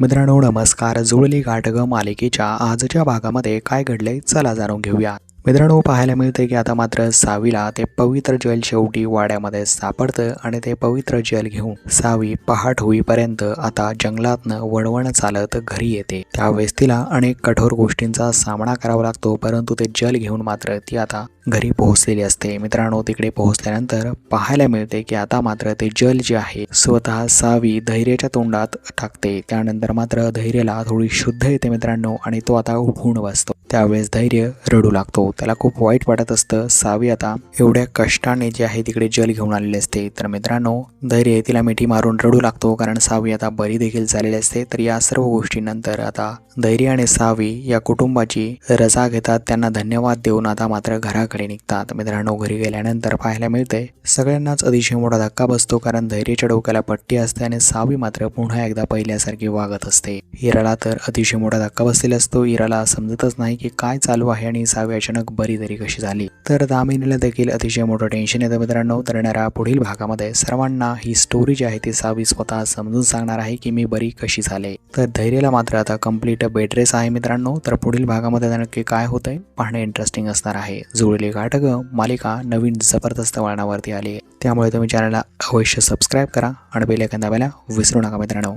मित्रांनो नमस्कार. जुळली गाठ ग मालिकेच्या आजच्या भागामध्ये काय घडले चला जाणून घेऊया. मित्रांनो पाहायला मिळते की आता मात्र सावीला ते पवित्र जल शेवटी वाड्यामध्ये सापडतं आणि ते पवित्र जल घेऊन सावी पहाट होईपर्यंत आता जंगलातनं वणवण चालत घरी येते. त्यावेळेस तिला अनेक कठोर गोष्टींचा सामना करावा लागतो, परंतु ते जल घेऊन मात्र ती आता घरी पोहोचलेली असते. मित्रांनो तिकडे पोहोचल्यानंतर पाहायला मिळते की आता मात्र ते जल जे आहे स्वतः सावी धैर्याच्या तोंडात टाकते. त्यानंतर मात्र धैर्याला थोडी शुद्ध येते मित्रांनो आणि तो आता उठून बसतो. त्यावेळेस धैर्य रडू लागतो. त्याला खूप वाईट वाटत असतं. सावी आता एवढ्या कष्टाने जे आहे तिकडे जल घेऊन आलेले असते. तर मित्रांनो धैर्य तिला मिठी मारून रडू लागतो, कारण सावी आता बरी देखील झालेली असते. तर या सर्व गोष्टींनंतर आता धैर्य आणि सावी या कुटुंबाची रजा घेतात. त्यांना धन्यवाद देऊन आता मात्र घराकडे निघतात. मित्रांनो घरी गेल्यानंतर पाहायला मिळते सगळ्यांनाच अतिशय मोठा धक्का बसतो, कारण धैर्याच्या डोक्याला पट्टी असते आणि सावी मात्र पुन्हा एकदा पहिल्यासारखी वागत असते. इराला तर अतिशय मोठा धक्का बसलेला असतो. इराला समजतच नाही की काय चालू आहे आणि सावी अचानक बरी तरी कशी झाली. तर दामिनीला देखील अतिशय मोठं टेन्शन येतं मित्रांनो. तर येणाऱ्या पुढील भागामध्ये सर्वांना ही स्टोरी जी आहे ती सावी स्वतः समजून सांगणार आहे की मी बरी कशी झाले. तर धैर्याला मात्र आता कंप्लीट बेड रेस्ट आहे मित्रांनो. तर पुढील भागामध्ये नक्की काय होतंय पाहणे इंटरेस्टिंग असणार आहे. जुळली गाठ ग मालिका नवीन जबरदस्त वळणावरती आली आहे, त्यामुळे तुम्ही चॅनलला अवश्य सबस्क्राईब करा आणि बेल आयकॉन दाबायला विसरू नका मित्रांनो.